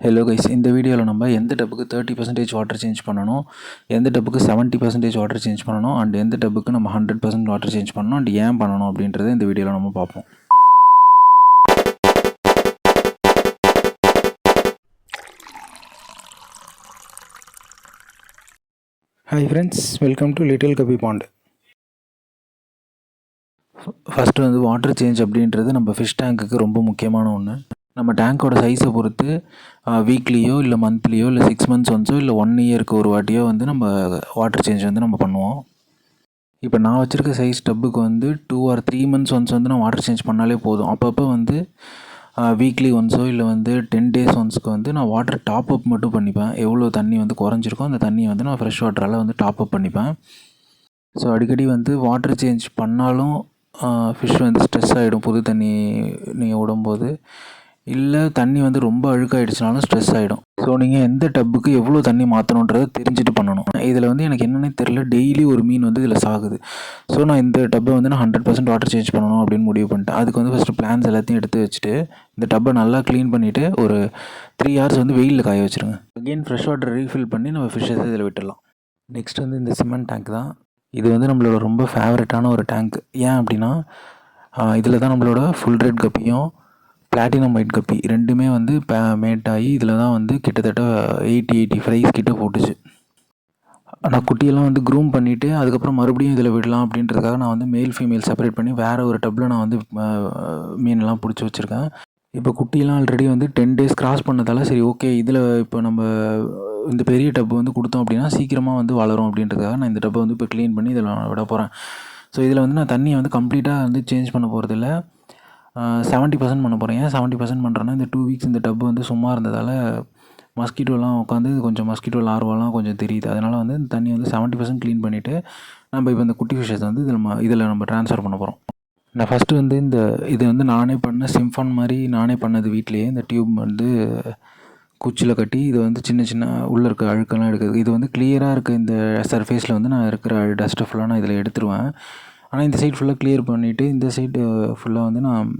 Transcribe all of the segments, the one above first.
Hello guys, இந்த வீடியோவில் நம்ம எந்த டப்புக்கு 30% வாட்டர் சேஞ்ச் பண்ணணும், எந்த டப்புக்கு 70% வாட்டர் சேஞ்ச் பண்ணணும், அண்ட் எந்த டப்புக்கு நம்ம 100% வாட்டர் சேஞ்ச் பண்ணணும் அண்ட் ஏன் பண்ணணும் அப்படின்றத இந்த வீடியோவில் நம்ம பார்ப்போம். Hi friends, welcome to little guppy pond. First வந்து வாட்டர் சேஞ்ச் அப்படின்றது நம்ம ஃபிஷ் டேங்க்குக்கு ரொம்ப முக்கியமான ஒன்று. நம்ம டேங்க்கோட சைஸை பொறுத்து வீக்லியோ இல்லை மந்த்லியோ இல்லை 6 months ஒன்ஸோ இல்லை 1 yearக்கு ஒரு வாட்டியோ வந்து நம்ம வாட்டர் சேஞ்ச் வந்து நம்ம பண்ணுவோம். இப்போ நான் வச்சுருக்க சைஸ் டப்புக்கு வந்து 2 or 3 months ஒன்ஸ் வந்து நான் வாட்டர் சேஞ்ச் பண்ணாலே போதும். அப்பப்போ வந்து வீக்லி ஒன்ஸோ இல்லை வந்து 10 days ஒன்ஸ்க்கு வந்து நான் வாட்டர் டாப் அப் மட்டும் பண்ணிப்பேன். எவ்வளோ தண்ணி வந்து குறைஞ்சிருக்கோ அந்த தண்ணியை வந்து நான் ஃப்ரெஷ் வாட்டரால் வந்து டாப் அப் பண்ணிப்பேன். ஸோ அடிக்கடி வந்து வாட்டர் சேஞ்ச் பண்ணாலும் ஃபிஷ் வந்து ஸ்ட்ரெஸ் ஆகிடும். புது தண்ணி நீங்கள் விடும்போது இல்லை தண்ணி வந்து ரொம்ப அழுக்காயிடுச்சுனாலும் ஸ்ட்ரெஸ் ஆகிடும். ஸோ நீங்கள் எந்த டப்புக்கு எவ்வளோ தண்ணி மாற்றணுன்றதை தெரிஞ்சுட்டு பண்ணணும். இதில் வந்து எனக்கு என்னென்னே தெரில, டெய்லி ஒரு மீன் வந்து இதில் சாகுது. ஸோ நான் இந்த டப்பை வந்து நான் 100% வாட்டர் சேஞ்ச் பண்ணணும் அப்படின்னு முடிவு பண்ணிட்டேன். அதுக்கு வந்து ஃபஸ்ட்டு பிளான்ஸ் எல்லாத்தையும் எடுத்து வச்சுட்டு இந்த டப்பை நல்லா க்ளீன் பண்ணிவிட்டு ஒரு 3 hours வந்து வெயிலில் காய வச்சுருங்க. அகெயின் ஃப்ரெஷ் வாட்டர் ரீஃபில் பண்ணி நம்ம ஃபிஷ்ஷஸ் இதில் விட்டுடலாம். நெக்ஸ்ட் வந்து இந்த சிமெண்ட் டேங்க் தான். இது வந்து நம்மளோட ரொம்ப ஃபேவரட்டான ஒரு டேங்க். ஏன் அப்படின்னா இதில் தான் நம்மளோட ஃபுல் ரெட் கப்பியும் பிளாட்டினம் ஒயிட் கப்பி ரெண்டுமே வந்து மேட் ஆகி இதில் தான் வந்து கிட்டத்தட்ட 80-85 கிட்ட போட்டுச்சு. நான் குட்டியெல்லாம் வந்து க்ரூம் பண்ணிவிட்டு அதுக்கப்புறம் மறுபடியும் இதில் விடலாம் அப்படின்றதுக்காக நான் வந்து மேல் ஃபீமேல் செப்பரேட் பண்ணி வேறு ஒரு டப்பில் நான் வந்து மீனெல்லாம் பிடிச்சி வச்சுருக்கேன். இப்போ குட்டியெல்லாம் ஆல்ரெடி வந்து 10 days கிராஸ் பண்ணதால் சரி ஓகே, இதில் இப்போ நம்ம இந்த பெரிய டப்பு வந்து கொடுத்தோம் அப்படின்னா சீக்கிரமாக வந்து வளரும் அப்படின்றதுக்காக நான் இந்த டப்பை வந்து இப்போ க்ளீன் பண்ணி இதில் விட போகிறேன். ஸோ இதில் வந்து நான் தண்ணியை வந்து கம்ப்ளீட்டாக வந்து சேஞ்ச் பண்ண போகிறதில்ல, 70% பண்ண போகிறேன். ஏன் 70% பண்ணுறேன்னா, இந்த 2 weeks இந்த டப்பு வந்து சும்மா இருந்ததால் மஸ்கிட்டோலாம் உட்காந்து கொஞ்சம் மஸ்கிட்டோ லார்வாலாம் கொஞ்சம் தெரியுது. அதனால் வந்து இந்த தண்ணி வந்து 70% க்ளீன் பண்ணிவிட்டு நம்ம இப்போ இந்த குட்டி ஃபிஷ்ஷஸ் வந்து இதில் நம்ம ட்ரான்ஸ்ஃபர் பண்ண போகிறோம். நான் ஃபஸ்ட்டு வந்து இது வந்து நானே பண்ண சிம்ஃபான் மாதிரி நானே பண்ணது வீட்டிலேயே. இந்த டியூப் வந்து குச்சியில் கட்டி இதை வந்து சின்ன சின்ன உள்ளே இருக்க அழுக்கெல்லாம் எடுக்குது. இது வந்து கிளியராக இருக்க இந்த சர்ஃபேஸில் வந்து நான் இருக்கிற டஸ்ட்டை ஃபுல்லாக நான் இதில் எடுத்துருவேன். ஆனால் இந்த சைட் ஃபுல்லாக கிளியர் பண்ணிவிட்டு இந்த சைடு ஃபுல்லாக வந்து நான்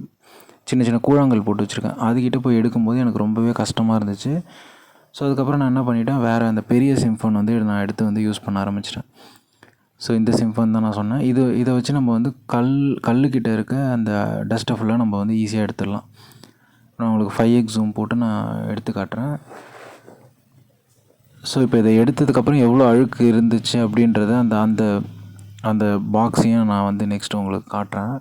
சின்ன சின்ன கூழாங்கல் போட்டு வச்சுருக்கேன். அதுக்கிட்ட போய் எடுக்கும்போது எனக்கு ரொம்பவே கஷ்டமாக இருந்துச்சு. ஸோ அதுக்கப்புறம் நான் என்ன பண்ணிவிட்டேன், வேறு அந்த பெரிய சிம்ஃபோன் வந்து நான் எடுத்து வந்து யூஸ் பண்ண ஆரம்பிச்சிட்டேன். ஸோ இந்த சிம்ஃபோன் தான் நான் சொன்னேன். இதை வச்சு நம்ம வந்து கல்லுக்கிட்ட இருக்க அந்த டஸ்ட்டை ஃபுல்லாக நம்ம வந்து ஈஸியாக எடுத்துடலாம். நான் உங்களுக்கு 5x ஜூம் போட்டு நான் எடுத்து காட்டுறேன். ஸோ இப்போ இதை எடுத்ததுக்கப்புறம் எவ்வளோ அழுக்கு இருந்துச்சு அப்படின்றத அந்த அந்த பாக்ஸையும் நான் வந்து நெக்ஸ்ட்டு உங்களுக்கு காட்டுறேன்.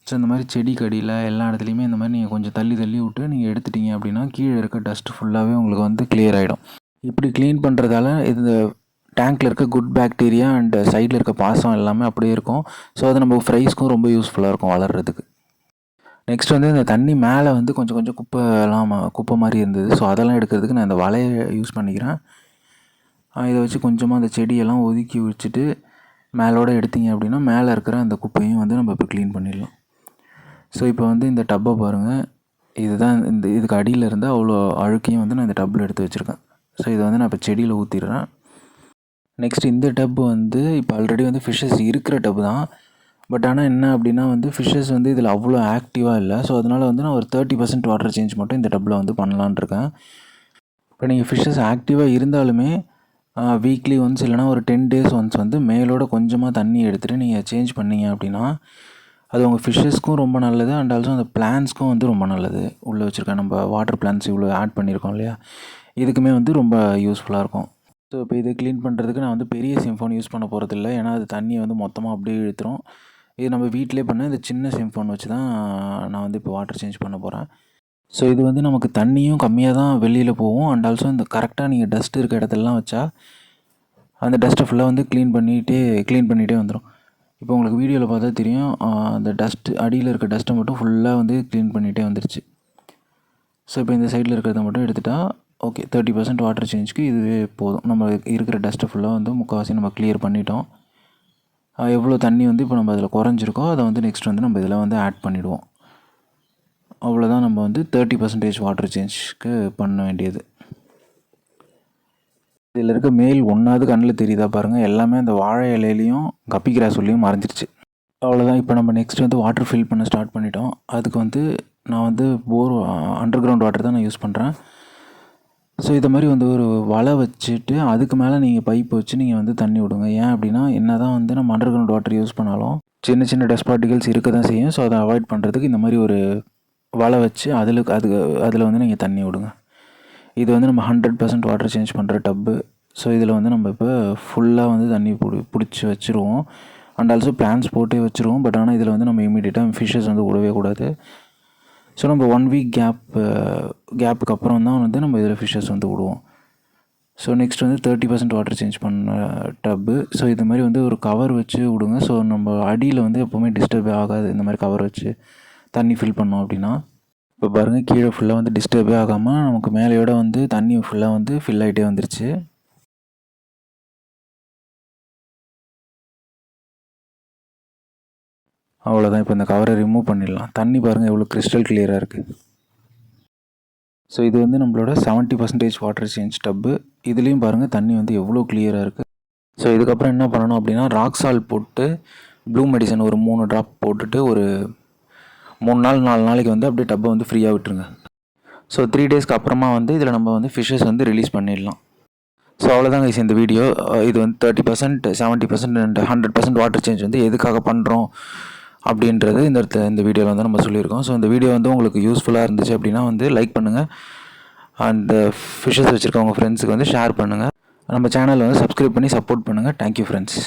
ஸோ இந்த மாதிரி செடிக்கு அடியில் எல்லா இடத்துலையுமே இந்த மாதிரி நீங்கள் கொஞ்சம் தள்ளி விட்டு நீங்கள் எடுத்துட்டீங்க அப்படின்னா கீழே இருக்க டஸ்ட்டு ஃபுல்லாகவே உங்களுக்கு வந்து கிளியர் ஆகிடும். இப்படி க்ளீன் பண்ணுறதால இந்த டேங்க்கில் இருக்க குட் பாக்டீரியா அண்ட் சைடில் இருக்க பாசம் எல்லாமே அப்படியே இருக்கும். ஸோ அது நம்ம ஃப்ரைஸ்க்கும் ரொம்ப யூஸ்ஃபுல்லாக இருக்கும் வளர்கிறதுக்கு. நெக்ஸ்ட் வந்து இந்த தண்ணி மேலே வந்து கொஞ்சம் கொஞ்சம் குப்பை மாதிரி இருந்தது. ஸோ அதெல்லாம் எடுக்கிறதுக்கு நான் இந்த வலையை யூஸ் பண்ணிக்கிறேன். இதை வச்சு கொஞ்சமாக அந்த செடியெல்லாம் ஒதுக்கி வச்சுட்டு மேலோடு எடுத்தீங்க அப்படின்னா மேலே இருக்கிற அந்த குப்பையும் வந்து நம்ம இப்போ க்ளீன் பண்ணிடலாம். ஸோ இப்போ வந்து இந்த டப்பை பாருங்கள், இதுதான் இதுக்கு அடியில் இருந்தால் அவ்வளோ அழுக்கையும் வந்து நான் இந்த டப்பில் எடுத்து வச்சுருக்கேன். ஸோ இதை வந்து நான் இப்போ செடியில் ஊற்றிடுறேன். நெக்ஸ்ட் இந்த டப்பு வந்து இப்போ ஆல்ரெடி வந்து ஃபிஷ்ஷஸ் இருக்கிற டப்பு தான். பட் ஆனால் என்ன அப்படின்னா வந்து ஃபிஷ்ஷஸ் வந்து இதில் அவ்வளோ ஆக்டிவாக இல்லை. ஸோ அதனால் வந்து நான் ஒரு 30% வாட்டர் சேஞ்ச் மட்டும் இந்த டப்பில் வந்து பண்ணலான் இருக்கேன். இப்போ நீங்கள் ஃபிஷ்ஷஸ் ஆக்டிவாக இருந்தாலுமே வீக்லி ஒன்ஸ் இல்லைனா ஒரு 10 days ஒன்ஸ் வந்து மேலோட கொஞ்சமாக தண்ணி எடுத்துகிட்டு நீங்கள் சேஞ்ச் பண்ணிங்க அப்படின்னா அது உங்கள் ஃபிஷ்ஷஸ்க்கும் ரொம்ப நல்லது அண்ட் ஆல்சோ அந்த பிளான்ஸ்க்கும் வந்து ரொம்ப நல்லது. உள்ளே வச்சுருக்கேன் நம்ம வாட்டர் பிளான்ஸ் இவ்வளோ ஆட் பண்ணியிருக்கோம் இல்லையா, இதுக்குமே வந்து ரொம்ப யூஸ்ஃபுல்லாக இருக்கும். ஸோ இப்போ இதை க்ளீன் பண்ணுறதுக்கு நான் வந்து பெரிய சிம்ஃபோன் யூஸ் பண்ண போகிறதில்ல, ஏன்னா அது தண்ணியை வந்து மொத்தமாக அப்படியே இழுத்துரும். இது நம்ம வீட்டிலே பண்ண இந்த சின்ன சிம்ஃபோன் வச்சு தான் நான் வந்து இப்போ வாட்டர் சேஞ்ச் பண்ண போகிறேன். ஸோ இது வந்து நமக்கு தண்ணியும் கம்மியாக தான் வெளியில் போகும் அண்ட் ஆல்சோ இந்த கரெக்டாக நீங்கள் டஸ்ட் இருக்க இடத்துலலாம் வச்சா அந்த டஸ்ட்டை ஃபுல்லாக வந்து க்ளீன் பண்ணிகிட்டே வந்துடும். இப்போ உங்களுக்கு வீடியோவில் பார்த்தா தெரியும், அந்த டஸ்ட்டு அடியில் இருக்க டஸ்ட்டை மட்டும் ஃபுல்லாக வந்து க்ளீன் பண்ணிகிட்டே வந்துருச்சு. ஸோ இப்போ இந்த சைடில் இருக்கிறத மட்டும் எடுத்துட்டா ஓகே, 30% வாட்டர் சேஞ்சுக்கு இதுவே போதும். நம்ம இருக்கிற டஸ்ட்டை ஃபுல்லாக வந்து முக்கால்வாசி நம்ம கிளியர் பண்ணிட்டோம். எவ்வளோ தண்ணி வந்து இப்போ நம்ம அதில் குறைஞ்சிருக்கோ அதை வந்து நெக்ஸ்ட் வந்து நம்ம இதில் வந்து ஆட் பண்ணிவிடுவோம். அவ்வளோதான் நம்ம வந்து 30% வாட்டர் சேஞ்சுக்கு பண்ண வேண்டியது. இதில் இருக்க மேல் ஒன்றாவது கண்ணில் தெரியுதா பாருங்கள், எல்லாமே அந்த வாழை இலையிலையும் கப்பி கிராஸ்லேயும் மறைஞ்சிருச்சு. அவ்வளோதான். இப்போ நம்ம நெக்ஸ்ட் வந்து வாட்டர் ஃபில் பண்ண ஸ்டார்ட் பண்ணிட்டோம். அதுக்கு வந்து நான் வந்து அண்டர் கிரவுண்ட் வாட்டர் தான் நான் யூஸ் பண்ணுறேன். ஸோ இதை மாதிரி வந்து ஒரு வலை வச்சுட்டு அதுக்கு மேலே நீங்கள் பைப் வச்சு நீங்கள் வந்து தண்ணி விடுங்க. ஏன் அப்படின்னா என்ன தான் வந்து நம்ம அண்டர் கிரவுண்ட் வாட்டர் யூஸ் பண்ணாலும் சின்ன சின்ன டஸ்ட் பார்ட்டிகல்ஸ் இருக்க தான் செய்யும். ஸோ அதை அவாய்ட் பண்ணுறதுக்கு இந்த மாதிரி ஒரு வலை வச்சு அதில் வந்து நீங்கள் தண்ணி விடுங்க. இது வந்து நம்ம 100% வாட்டர் சேஞ்ச் பண்ணுற டப்பு. ஸோ இதில் வந்து நம்ம இப்போ ஃபுல்லாக வந்து தண்ணி பிடிச்சி வச்சுருவோம். அண்ட் ஆல்சோ பிளான்ஸ் போட்டே வச்சுருவோம். பட் ஆனால் இதில் வந்து நம்ம இமீடியட்டாக ஃபிஷ்ஷஸ் வந்து விடவே கூடாது. ஸோ நம்ம 1 வீக் கேப்புக்கு அப்புறம் தான் வந்து நம்ம இதில் ஃபிஷ்ஷஸ் வந்து விடுவோம். ஸோ நெக்ஸ்ட் வந்து 30% வாட்டர் சேஞ்ச் பண்ண டப்பு. ஸோ இது மாதிரி வந்து ஒரு கவர் வச்சு விடுங்க. ஸோ நம்ம அடியில் வந்து எப்போவுமே டிஸ்டர்பே ஆகாது இந்த மாதிரி கவர் வச்சு தண்ணி ஃபில் பண்ணோம் அப்படின்னா. இப்போ பாருங்கள், கீழே ஃபுல்லாக வந்து டிஸ்டர்பே ஆகாமல் நமக்கு மேலேயோட வந்து தண்ணி ஃபுல்லாக வந்து ஃபில் ஆகிட்டே வந்துருச்சு. அவ்வளோதான். இப்போ இந்த கவரை ரிமூவ் பண்ணிடலாம். தண்ணி பாருங்கள் எவ்வளோ கிறிஸ்டல் கிளியராக இருக்குது. ஸோ இது வந்து நம்மளோட 70% வாட்டர் சேஞ்ச் டப்பு. இதுலேயும் பாருங்கள் தண்ணி வந்து எவ்வளோ கிளியராக இருக்குது. ஸோ இதுக்கப்புறம் என்ன பண்ணணும் அப்படின்னா, ராக் சால்ட் போட்டு ப்ளூ மெடிசன் ஒரு 3 ட்ராப் போட்டுட்டு ஒரு 3 நாள் 4 நாளைக்கு வந்து அப்படியே டப்பை வந்து ஃப்ரீயாக விட்டுருங்க. ஸோ 3 டேஸ்க்கு அப்புறமா வந்து இதில் நம்ம வந்து ஃபிஷ்ஷஸ் வந்து ரிலீஸ் பண்ணிடலாம். ஸோ அவ்வளோதாங்க இந்த வீடியோ. இது வந்து 30%, 70% அண்ட் 100% வாட்டர் சேஞ்ச் வந்து எதுக்காக பண்ணுறோம் அப்படின்றது இந்த வீடியோவில் வந்து நம்ம சொல்லியிருக்கோம். ஸோ இந்த வீடியோ வந்து உங்களுக்கு யூஸ்ஃபுல்லாக இருந்துச்சு அப்படின்னா வந்து லைக் பண்ணுங்கள். அந்த ஃபிஷ்ஷஸ் வச்சுருக்கவங்க ஃப்ரெண்ட்ஸுக்கு வந்து ஷேர் பண்ணுங்கள். நம்ம சேனலை வந்து சப்ஸ்கிரைப் பண்ணி சப்போர்ட் பண்ணுங்கள். Thank you friends.